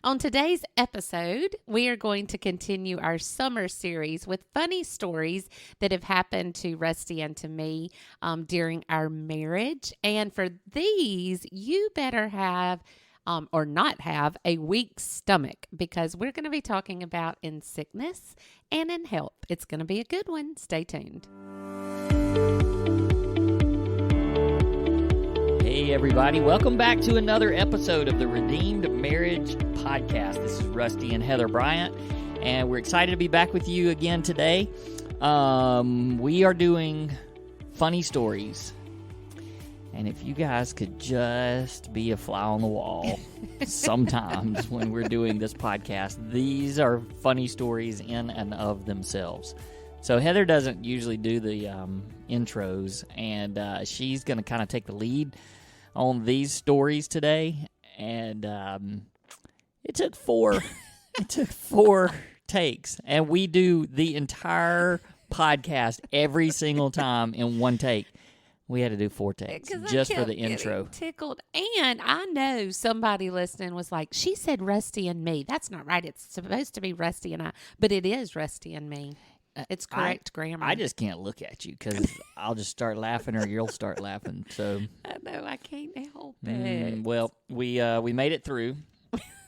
On today's episode, we are going to continue our summer series with funny stories that have happened to Rusty and to me during our marriage. And for these, you better have or not have a weak stomach, because we're going to be talking about in sickness and in health. It's going to be a good one. Stay tuned. Hey everybody, welcome back to another episode of the Redeemed Marriage Podcast. This is Rusty and Heather Bryant, and we're excited to be back with you again today. We are doing funny stories. And if you guys could just be a fly on the wall sometimes when we're doing this podcast, these are funny stories in and of themselves. So Heather doesn't usually do the intros, and she's going to kind of take the lead on these stories today. And it took four takes, and we do the entire podcast every single time in one take. We had to do 4 takes just for the intro. Tickled. And I know somebody listening was like, she said Rusty and me. That's not right. It's supposed to be Rusty and I, but it is Rusty and me. It's correct grammar. I just can't look at you because I'll just start laughing or you'll start laughing. So I know, I can't help it. Well, we made it through.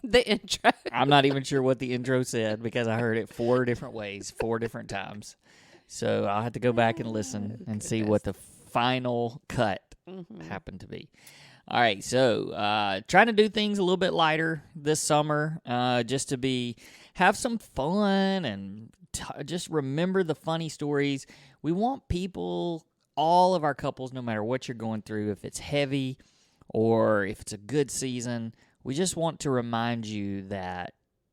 The intro. I'm not even sure what the intro said because I heard it 4 different ways, 4 different times. So I'll have to go back and listen and see what the final cut happened to be. All right, so trying to do things a little bit lighter this summer, just to have some fun and just remember the funny stories. We want people, all of our couples, no matter what you're going through, if it's heavy or if it's a good season, we just want to remind you that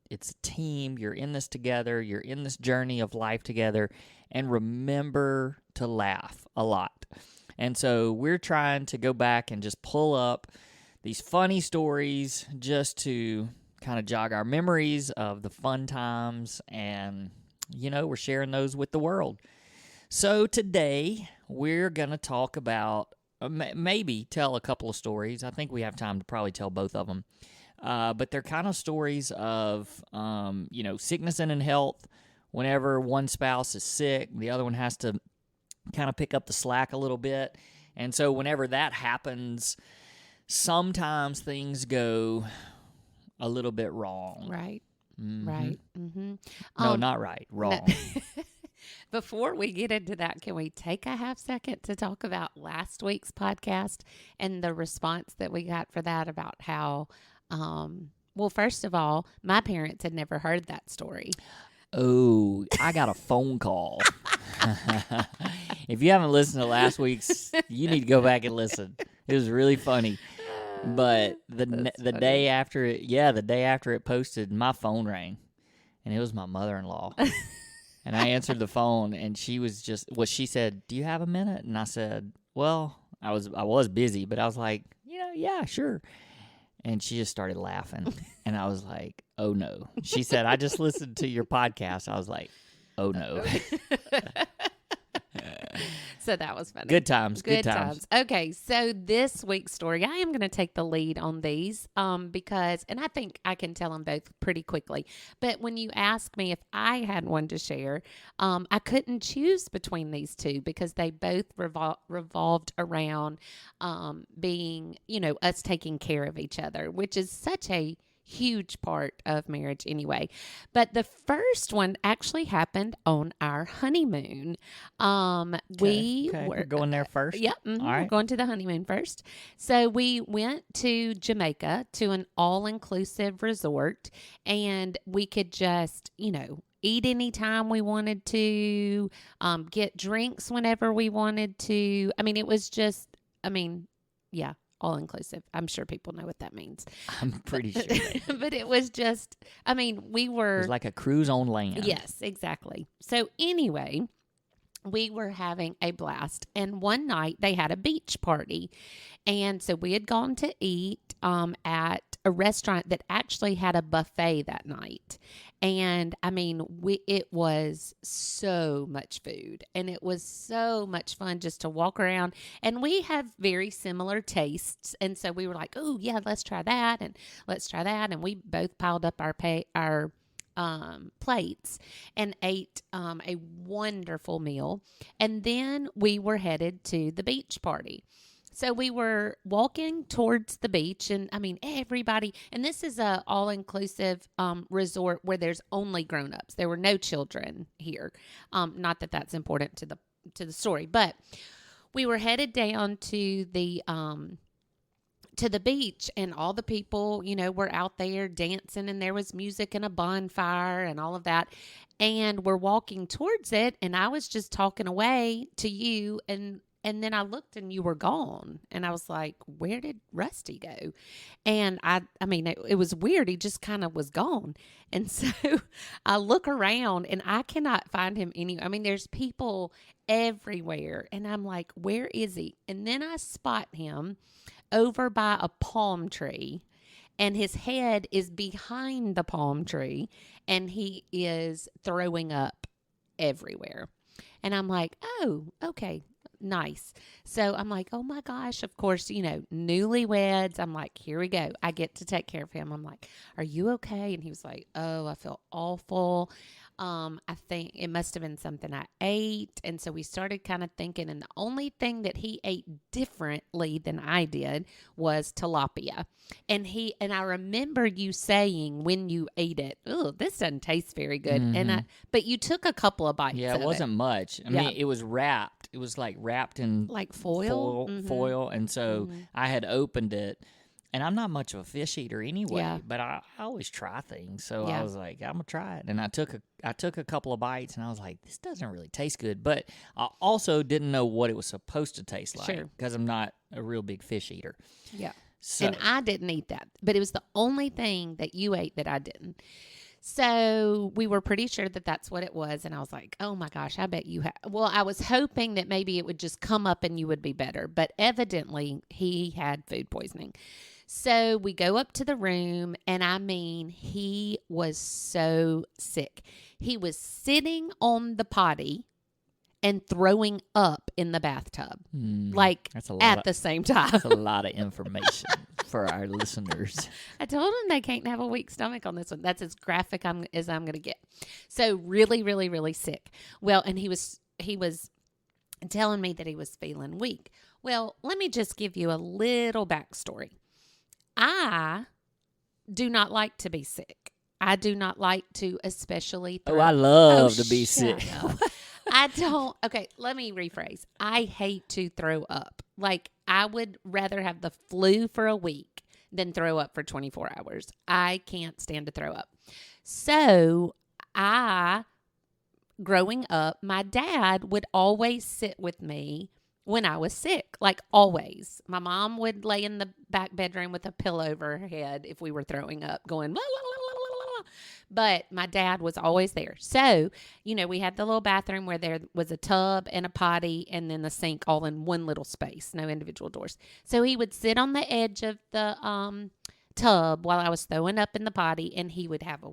it's a team. You're in this together. You're in this journey of life together. And remember to laugh a lot. And so we're trying to go back and just pull up these funny stories just to kind of jog our memories of the fun times. And, we're sharing those with the world. So today we're going to talk about, maybe tell a couple of stories. I think we have time to probably tell both of them. But they're kind of stories of, sickness and in health. Whenever one spouse is sick, the other one has to kind of pick up the slack a little bit. And so whenever that happens, sometimes things go a little bit wrong. Right. Mm-hmm. Right. Mm-hmm. No, not right. Wrong. No. Before we get into that, can we take a half second to talk about last week's podcast and the response that we got for that about how, well, first of all, my parents had never heard that story. Oh, I got a phone call. If you haven't listened to last week's, you need to go back and listen. It was really funny. But the day after it posted, my phone rang, and it was my mother-in-law. And I answered the phone, and she said, "Do you have a minute?" And I said, "Well, I was busy, but I was like, yeah, sure." And she just started laughing. And I was like, oh, no. She said, "I just listened to your podcast." I was like, oh, no. So that was funny. Good times. Good times. Okay, so this week's story, I am going to take the lead on these because, and I think I can tell them both pretty quickly. But when you ask me if I had one to share, I couldn't choose between these two because they both revolved around being, us taking care of each other, which is such a huge part of marriage anyway. But the first one actually happened on our honeymoon. We were going there first. Yep. All right. We're going to the honeymoon first. So we went to Jamaica to an all-inclusive resort, and we could just, eat anytime we wanted to, get drinks whenever we wanted to. I mean, it was just, yeah. All-inclusive. I'm sure people know what that means. I'm pretty sure. But it was just, we were... It was like a cruise on land. Yes, exactly. So anyway, we were having a blast. And one night they had a beach party. And so we had gone to eat at a restaurant that actually had a buffet that night. And I mean, it was so much food, and it was so much fun just to walk around. And we have very similar tastes, and so we were like, "Oh yeah, let's try that, and let's try that." And we both piled up our plates and ate a wonderful meal. And then we were headed to the beach party. So we were walking towards the beach, and I mean, everybody, and this is a all-inclusive resort where there's only grown-ups. There were no children here. Not that that's important to the story, but we were headed down to the beach, and all the people, were out there dancing, and there was music and a bonfire and all of that. And we're walking towards it, and I was just talking away to you, and then I looked and you were gone. And I was like, where did Rusty go? And I mean, it was weird. He just kind of was gone. And so I look around and I cannot find him I mean, there's people everywhere. And I'm like, where is he? And then I spot him over by a palm tree, and his head is behind the palm tree, and he is throwing up everywhere. And I'm like, oh, okay. Nice. So I'm like, oh my gosh, of course, newlyweds. I'm like, here we go. I get to take care of him. I'm like, are you okay? And he was like, oh, I feel awful. I think it must have been something I ate. And so we started kind of thinking, and the only thing that he ate differently than I did was tilapia. And I remember you saying when you ate it, oh, this doesn't taste very good. Mm-hmm. But you took a couple of bites. Yeah, it wasn't much. I mean, it was wrapped. It was like wrapped in like foil. Foil. And so I had opened it. And I'm not much of a fish eater anyway, but I always try things. So I was like, I'm gonna try it. And I took a couple of bites, and I was like, this doesn't really taste good. But I also didn't know what it was supposed to taste like because I'm not a real big fish eater. Yeah. So, and I didn't eat that, but it was the only thing that you ate that I didn't. So we were pretty sure that that's what it was. And I was like, oh my gosh, I bet you have. Well, I was hoping that maybe it would just come up and you would be better. But evidently he had food poisoning. So we go up to the room, and I mean, he was so sick. He was sitting on the potty and throwing up in the bathtub, at the same time. That's a lot of information for our listeners. I told him they can't have a weak stomach on this one. That's as graphic as I'm going to get. So really, really, really sick. Well, and he was telling me that he was feeling weak. Well, let me just give you a little backstory. I do not like to be sick. I do not like to especially throw. Oh, I love to be sick. I don't. Okay, let me rephrase. I hate to throw up. Like, I would rather have the flu for a week than throw up for 24 hours. I can't stand to throw up. So, growing up, my dad would always sit with me when I was sick, like always. My mom would lay in the back bedroom with a pillow over her head if we were throwing up, going, la, la, la, la, la, la. But my dad was always there. So, we had the little bathroom where there was a tub and a potty and then the sink all in one little space, no individual doors. So he would sit on the edge of the tub while I was throwing up in the potty, and he would have a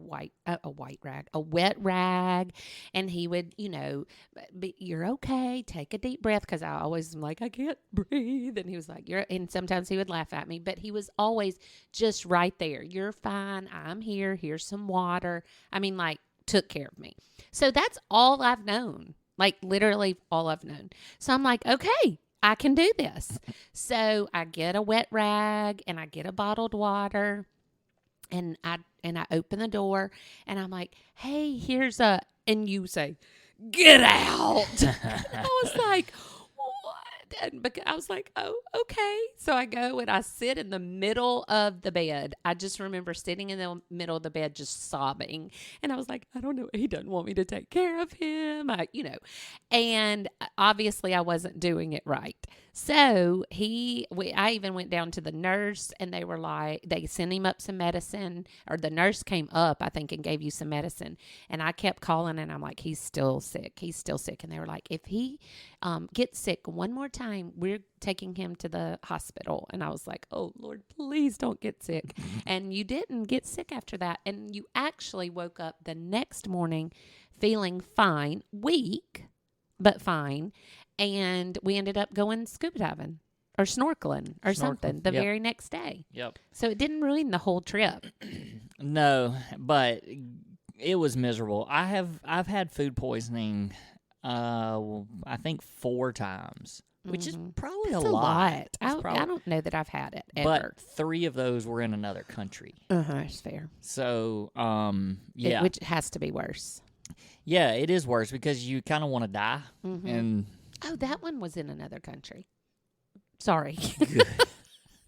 wet rag, and he would, you're okay, take a deep breath, because I always am like, I can't breathe, and he was like, and sometimes he would laugh at me, but he was always just right there. You're fine, I'm here, here's some water. I mean, like, took care of me. So that's all I've known, like literally all I've known. So I'm like, okay, I can do this. So I get a wet rag and I get a bottled water, and I open the door, and I'm like, hey, and you say, get out. I was like, what? And I was like, oh, okay. So I go and I sit in the middle of the bed. I just remember sitting in the middle of the bed just sobbing. And I was like, I don't know. He doesn't want me to take care of him. And obviously I wasn't doing it right. So I even went down to the nurse, and they were like, they sent him up some medicine, or the nurse came up, I think, and gave you some medicine. And I kept calling, and I'm like, he's still sick. He's still sick. And they were like, if he gets sick one more time, we're taking him to the hospital. And I was like, oh, Lord, please don't get sick. And you didn't get sick after that. And you actually woke up the next morning feeling fine, weak, but fine. And we ended up going scuba diving or snorkeling or something the very next day. Yep. So it didn't ruin the whole trip. No, but it was miserable. I've had food poisoning, I think 4 times, which is probably That's a lot. I don't know that I've had it ever. But 3 of those were in another country. That's fair. So, yeah. Which has to be worse. Yeah, it is worse because you kind of want to die. And oh, that one was in another country. Sorry.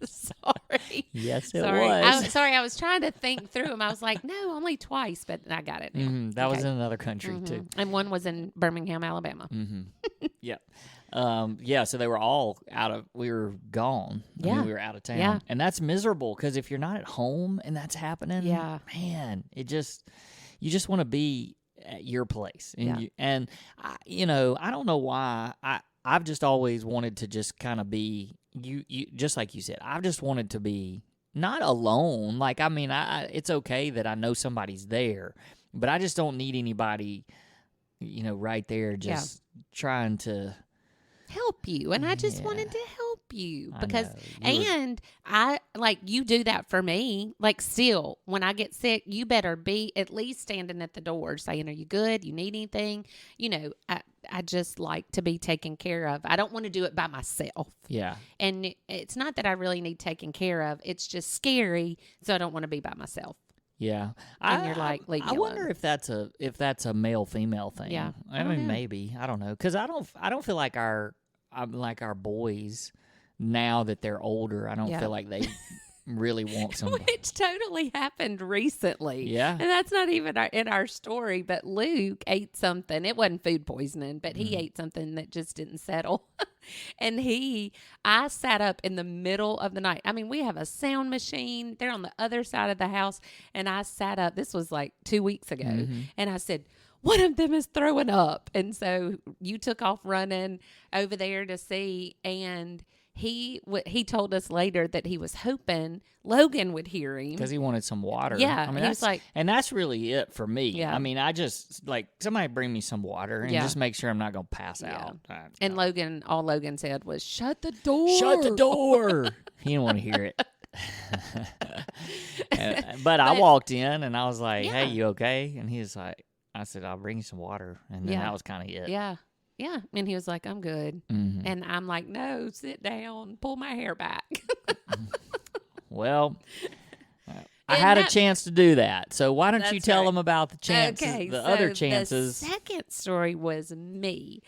Sorry. Yes, it sorry. was. I was trying to think through them. I was like, no, only twice, but I got it now. That was in another country, too. And one was in Birmingham, Alabama. Yeah. Yeah, so they were all we were gone. I mean, we were out of town. Yeah. And that's miserable because if you're not at home and that's happening, man, you just want to be at your place. And I don't know why. I've just always wanted to just kind of be, you just like you said, I've just wanted to be not alone. Like, I mean, it's okay that I know somebody's there, but I just don't need anybody, right there just trying to help you. And I just wanted to help you because, and I like, you do that for me. Like, still, when I get sick, you better be at least standing at the door saying, are you good? You need anything? I just like to be taken care of. I don't want to do it by myself. Yeah. And it's not that I really need taken care of. It's just scary. So I don't want to be by myself. Yeah. And you're like, leave me I wonder if that's a male female thing. Yeah. I mean, maybe. I don't know. Cause I don't feel like our boys now that they're older, I don't feel like they really want somebody. Which totally happened recently. Yeah. And that's not even in our story, but Luke ate something. It wasn't food poisoning, but he ate something that just didn't settle. And I sat up in the middle of the night. I mean, we have a sound machine. They're on the other side of the house. And I sat up. This was like 2 weeks ago. And I said, one of them is throwing up. And so you took off running over there to see. And he told us later that he was hoping Logan would hear him. Because he wanted some water. Yeah. I mean, he was like, and that's really it for me. Yeah. I mean, I just, like, somebody bring me some water and just make sure I'm not going to pass out. And all Logan said was, shut the door. Shut the door. He didn't want to hear it. But I walked in and I was like, hey, you okay? And he was like, I said, I'll bring you some water. And then that was kind of it. Yeah. Yeah. And he was like, I'm good. And I'm like, no, sit down, pull my hair back. Well, I had a chance to do that. So why don't you tell them about the chances, other chances? The second story was me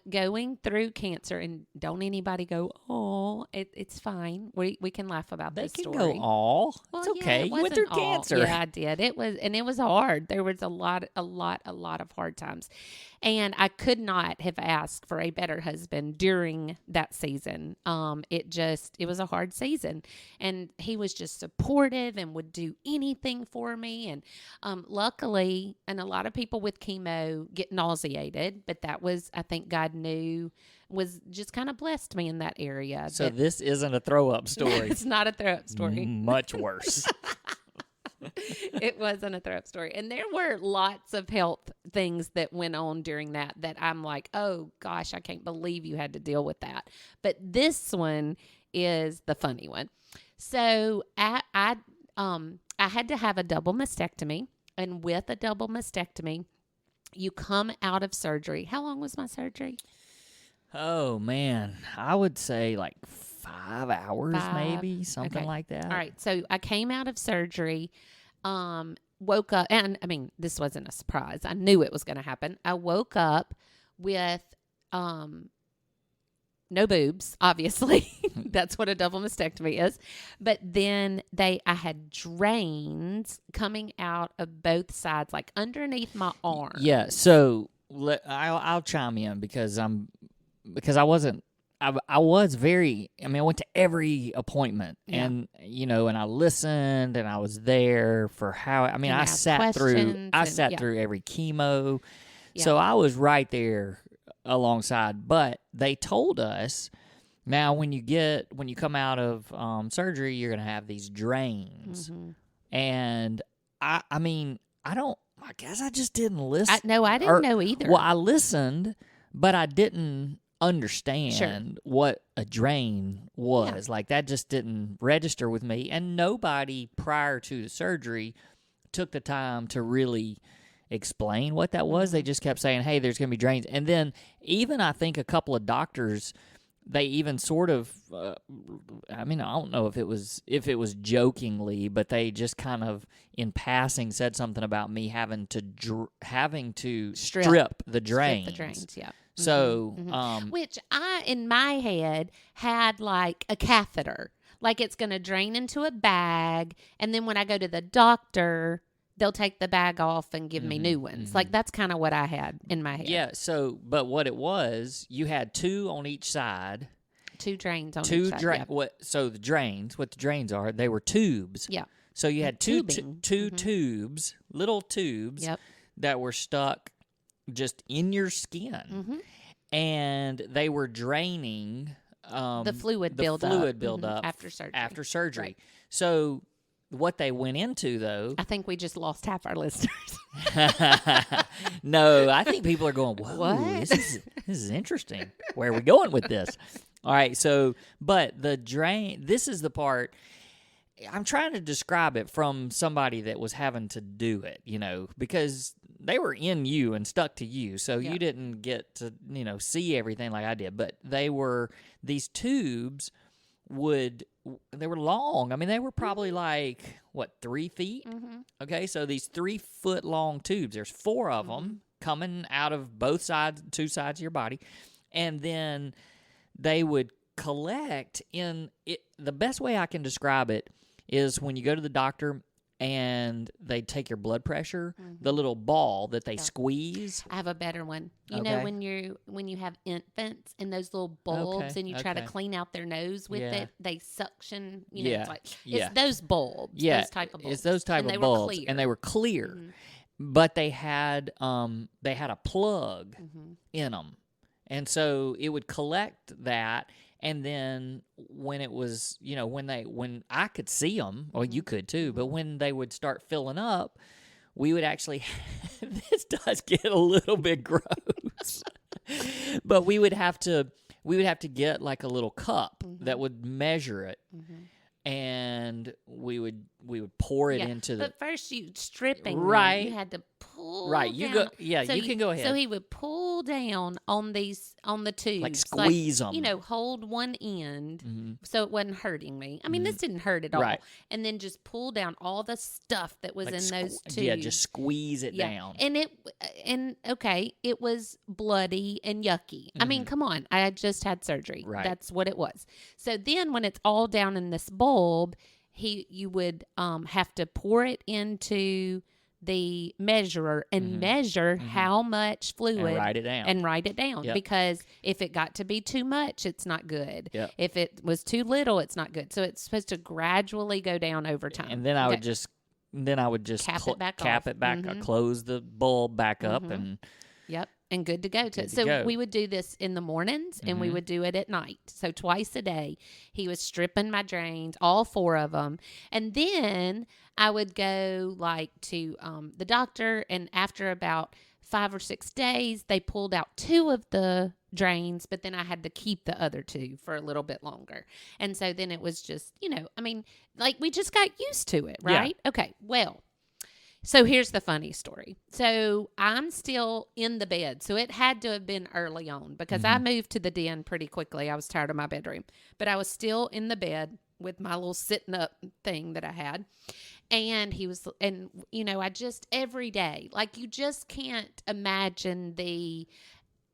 going through cancer, and don't anybody go, oh, it's fine. We can laugh about this story. They can go, oh, it's okay. You went through cancer. Yeah, I did. It was hard. There was a lot of hard times. And I could not have asked for a better husband during that season. It was a hard season, and he was just supportive and would do anything for me. And luckily, and a lot of people with chemo get nauseated, but that was, I think God knew, was just kind of blessed me in that area. So this isn't a throw up story. It's not a throw up story. Much worse. It wasn't a throw up story. And there were lots of health things that went on during that I'm like, oh gosh, I can't believe you had to deal with that. But this one is the funny one. So I had to have a double mastectomy, and with a double mastectomy, you come out of surgery. How long was my surgery? Oh man, I would say like 5 hours, maybe something like that. All right. So I came out of surgery, woke up, and I mean, this wasn't a surprise. I knew it was going to happen. I woke up with, no boobs, obviously. That's what a double mastectomy is. But then I had drains coming out of both sides, like underneath my arm. Yeah. So I'll chime in because I wasn't I was very, I mean, I went to every appointment Yeah. and, and I listened and I was there for I mean, And I ask sat through, questions and yeah. through every chemo. Yeah. So I was right there alongside, but they told us now when you come out of surgery, you're going to have these drains. Mhm. And I mean, I guess I just didn't listen. No, I didn't know either. Well, I listened, but I didn't understand what a drain was. Yeah. Like that just didn't register with me. And nobody prior to the surgery took the time to really explain what that was. They just kept saying, hey, there's going to be drains. And then even I think a couple of doctors, they even sort of, I mean, I don't know if it was jokingly, but they just kind of in passing said something about me having to strip the drains. Strip the drains, yeah. So, which I, in my head, had like a catheter. Like it's going to drain into a bag. And then when I go to the doctor, they'll take the bag off and give me new ones. Like that's kind of what I had in my head. Yeah. So, but what it was, you had two on each side. Two drains on each side. Yeah. So the drains, what the drains are, they were tubes. Yeah. So you had two Tubing. tubes, little tubes that were stuck just in your skin, and they were draining the fluid buildup after surgery. Right. So what they went into, though, I think we just lost half our listeners. No, I think people are going, whoa, what? This is interesting. Where are we going with this? All right, so, but the drain, this is the part, I'm trying to describe it from somebody that was having to do it, because they were in you and stuck to you, so you didn't get to, see everything like I did, but these tubes they were long. I mean, they were probably like, 3 feet? Okay, so these 3-foot long tubes, there's 4 of them coming out of both sides, 2 sides of your body, and then they would collect in it. The best way I can describe it is when you go to the doctor and they take your blood pressure, the little ball that they squeeze. I have a better one. You know when you have infants and those little bulbs and you try to clean out their nose with it, they suction. It's like it's those bulbs. Yeah, those type of bulbs. It's those type of bulbs, and they were clear, but they had a plug in them, and so it would collect that. And then when it was, when I could see them, or you could too, but when they would start filling up, we would actually, this does get a little bit gross, but we would have to get like a little cup that would measure it. And we would pour it into the. But first, stripping right. Them, you had to pull. Right, down. So you can go ahead. So he would pull down on the tubes, like squeeze them. Hold one end so it wasn't hurting me. I mean, this didn't hurt at all. Right. And then just pull down all the stuff that was in those tubes. Yeah, just squeeze it down. And it was bloody and yucky. I mean, come on, I had just had surgery. Right. That's what it was. So then, when it's all down in this bulb, you would have to pour it into the measurer and measure how much fluid and write it down. Yep. Because if it got to be too much, it's not good. Yep. If it was too little, it's not good. So it's supposed to gradually go down over time. And then I would just cap it back off. Close the bulb back up and and good to go. So we would do this in the mornings and we would do it at night. So twice a day, he was stripping my drains, all 4 of them. And then I would go to the doctor, and after about 5 or 6 days, they pulled out 2 of the drains, but then I had to keep the other 2 for a little bit longer. And so then it was just, we just got used to it, right? Yeah. Okay, well. So here's the funny story. So I'm still in the bed. So it had to have been early on because I moved to the den pretty quickly. I was tired of my bedroom. But I was still in the bed with my little sitting up thing that I had. And I just every day, you just can't imagine the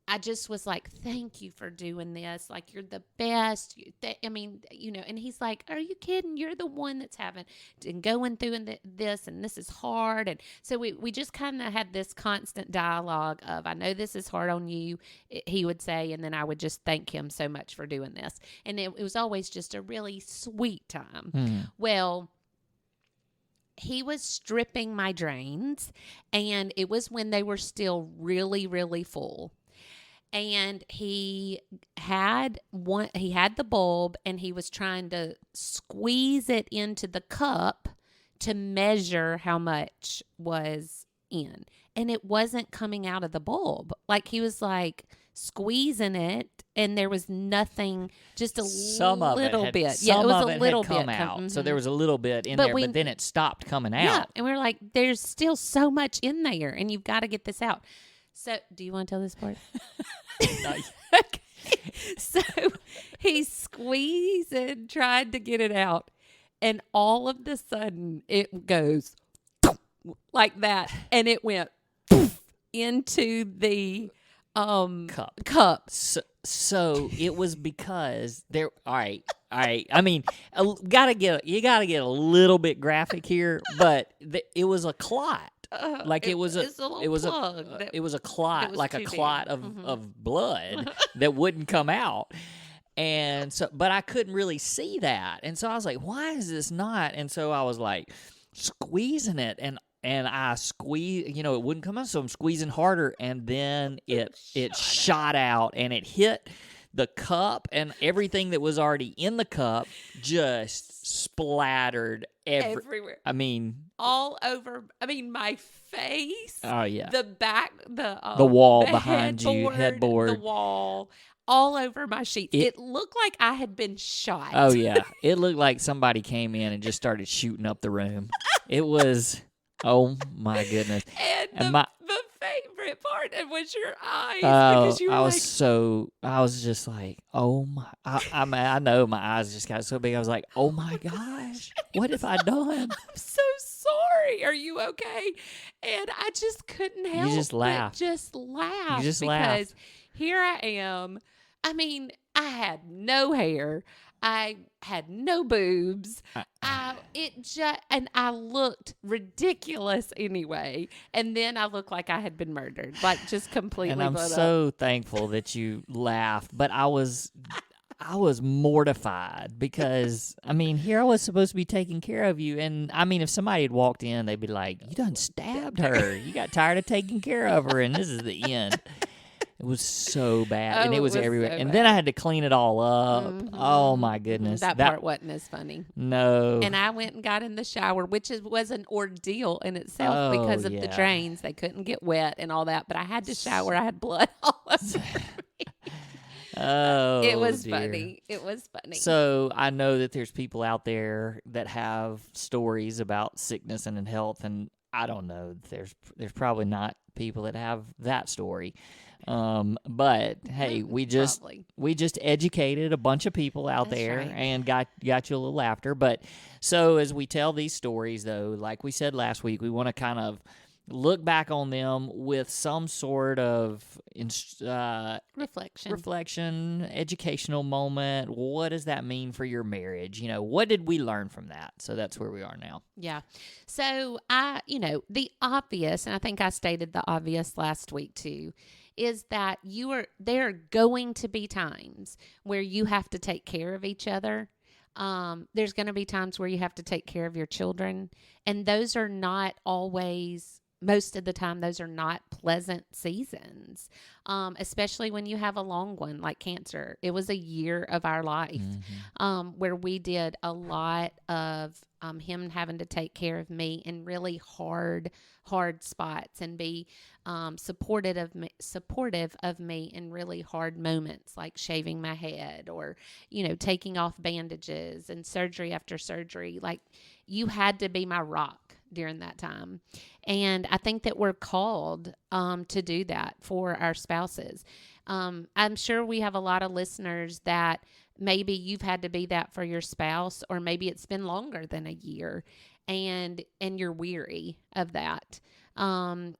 I just was like, thank you for doing this. Like, you're the best. I mean, and he's like, are you kidding? You're the one that's having and going through this, and this is hard. And so we just kind of had this constant dialogue of, I know this is hard on you, he would say, and then I would just thank him so much for doing this. And it was always just a really sweet time. Well, he was stripping my drains, and it was when they were still really, really full. And he had the bulb, and he was trying to squeeze it into the cup to measure how much was in. And it wasn't coming out of the bulb. Like, he was like squeezing it, and there was nothing, just a little bit. Yeah, it was a little bit come out. So there was a little bit in there, but then it stopped coming out. Yeah, and we were like, there's still so much in there, and you've got to get this out. So, do you want to tell this part? No. Okay. So, he squeezed and tried to get it out, and all of a sudden, it goes like that, and it went into the cup. So it was because there. All right. I mean, you gotta get a little bit graphic here, but it was a clot. Like it was a clot, like a clot of blood that wouldn't come out. And so, but I couldn't really see that, and so I was like, "Why is this not?" And so I was like squeezing it, and I squeeze, it wouldn't come out, so I'm squeezing harder, and then it shot out, and it hit the cup, and everything that was already in the cup just splattered everywhere. I mean, all over. I mean, my face. Oh yeah. The back, the wall behind you, headboard, the wall, all over my sheets. It looked like I had been shot. Oh yeah, it looked like somebody came in and just started shooting up the room. It was. Oh my goodness! And the favorite part was your eyes, because you were I was just like, oh my! I know my eyes just got so big. I was like, oh my gosh, what have I done? I'm so sorry. Are you okay? And I just couldn't help. You just laughed. Because here I am. I mean, I had no hair. I had no boobs. And I looked ridiculous anyway. And then I looked like I had been murdered, like just completely. And I'm so thankful that you laughed, but I was mortified because I mean, here I was supposed to be taking care of you, and I mean, if somebody had walked in, they'd be like, "You done stabbed her. You got tired of taking care of her, and this is the end." It was so bad, and it was everywhere. So and then I had to clean it all up. Mm-hmm. Oh, my goodness. That part wasn't as funny. No. And I went and got in the shower, which was an ordeal in itself because of the drains. They couldn't get wet and all that, but I had to shower. I had blood all over me. Oh, it was dear. funny. It was funny. So I know that there's people out there that have stories about sickness and health, and I don't know. There's probably not people that have that story. But hey, we just educated a bunch of people out there and got you a little laughter. But so as we tell these stories, though, like we said last week, we want to kind of look back on them with some sort of reflection, educational moment. What does that mean for your marriage? What did we learn from that? So that's where we are now. Yeah. So the obvious, and I think I stated the obvious last week too, is that there are going to be times where you have to take care of each other. There's going to be times where you have to take care of your children, and those are not always, most of the time, those are not pleasant seasons, especially when you have a long one like cancer. It was a year of our life where we did a lot of him having to take care of me in really hard spots and be supportive of me in really hard moments, like shaving my head or taking off bandages and surgery after surgery. Like, you had to be my rock during that time. And I think that we're called to do that for our spouses. I'm sure we have a lot of listeners that maybe you've had to be that for your spouse, or maybe it's been longer than a year. and you're weary of that. And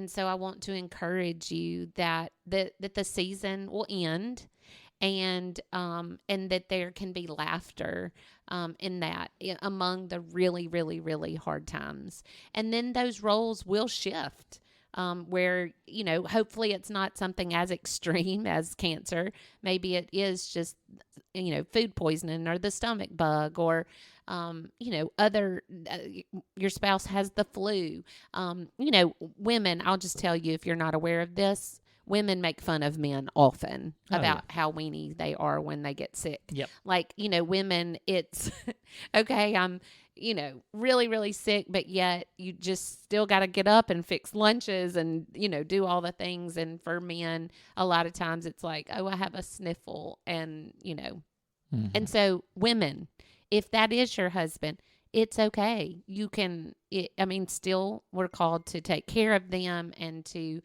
so I want to encourage you that the season will end, and that there can be laughter in that, among the really, really, really hard times. And then those roles will shift. Where, hopefully it's not something as extreme as cancer. Maybe it is just, food poisoning or the stomach bug, or, other, your spouse has the flu. Women, I'll just tell you, if you're not aware of this, women make fun of men often about how weenie they are when they get sick. Yep. Like, women, it's okay, I'm, really, really sick, but yet you just still got to get up and fix lunches and, do all the things. And for men, a lot of times it's like, oh, I have a sniffle. And, and so women, if that is your husband, it's okay. You can, still we're called to take care of them and to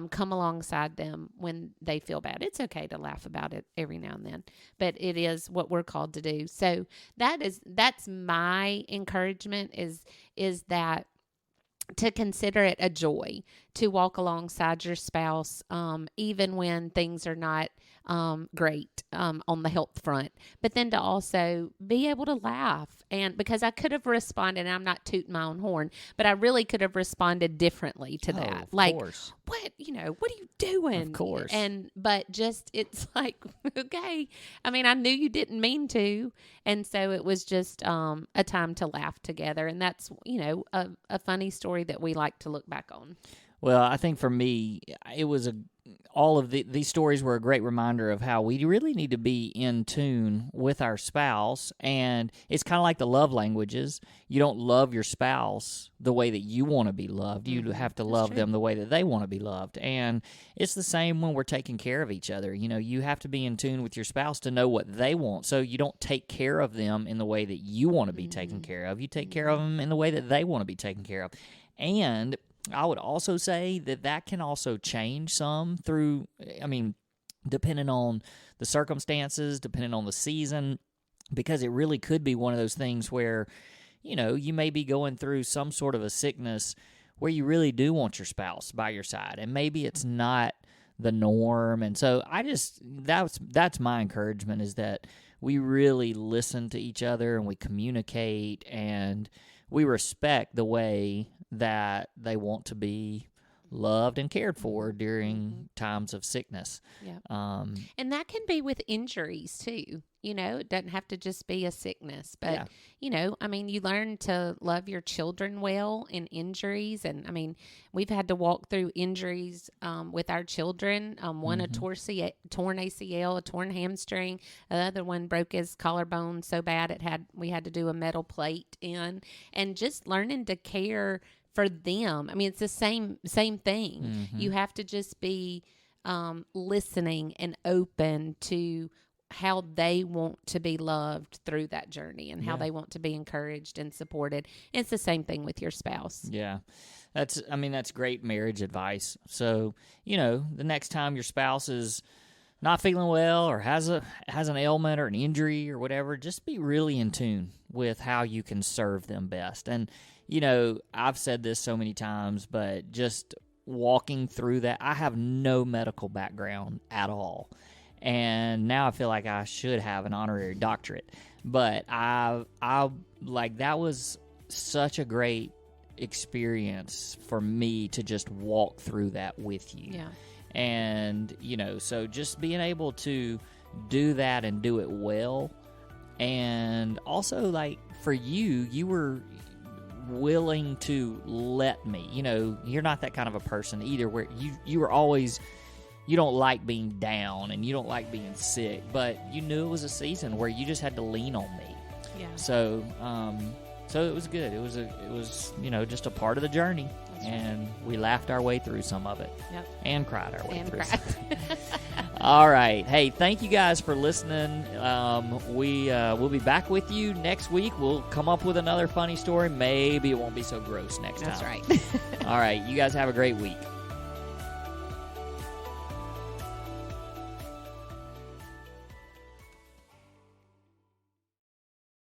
come alongside them when they feel bad. It's okay to laugh about it every now and then, but it is what we're called to do. So that's my encouragement is that to consider it a joy to walk alongside your spouse, even when things are not great on the health front, but then to also be able to laugh. And because I could have responded, and I'm not tooting my own horn, but I really could have responded differently to that. Of like, course. what are you doing? Of course. But just, it's like, okay. I knew you didn't mean to. And so it was just a time to laugh together. And that's, a funny story that we like to look back on. Well, I think for me, it was all of these stories were a great reminder of how we really need to be in tune with our spouse. And it's kind of like the love languages. You don't love your spouse the way that you want to be loved. You have to love them the way that they want to be loved. And it's the same when we're taking care of each other. You have to be in tune with your spouse to know what they want. So you don't take care of them in the way that you want to be taken care of. You take care of them in the way that they want to be taken care of. And I would also say that can also change some through, depending on the circumstances, depending on the season, because it really could be one of those things where, you may be going through some sort of a sickness where you really do want your spouse by your side, and maybe it's not the norm. And so that's my encouragement, is that we really listen to each other and we communicate and we respect the way that they want to be loved and cared for during times of sickness. Yeah. And that can be with injuries too. It doesn't have to just be a sickness, but you learn to love your children well in injuries. And we've had to walk through injuries with our children. One a torn ACL, a torn hamstring. The other one broke his collarbone so bad we had to do a metal plate in. And just learning to care for them. It's the same thing. You have to just be listening and open to how they want to be loved through that journey and how they want to be encouraged and supported. It's the same thing with your spouse. Yeah. That's great marriage advice. So, the next time your spouse is not feeling well or has an ailment or an injury or whatever, just be really in tune with how you can serve them best. And, I've said this so many times, but just walking through that, I have no medical background at all. And now I feel like I should have an honorary doctorate. But I that was such a great experience for me to just walk through that with you. Yeah. And, so just being able to do that and do it well. And also, for you were willing to let me. You're not that kind of a person either, where you were always... You don't like being down and you don't like being sick, but you knew it was a season where you just had to lean on me. Yeah. So it was good. It was just a part of the journey. And we laughed our way through some of it. Yep. And cried our way through some. All right. Hey, thank you guys for listening. We'll be back with you next week. We'll come up with another funny story. Maybe it won't be so gross next time. That's right. All right. You guys have a great week.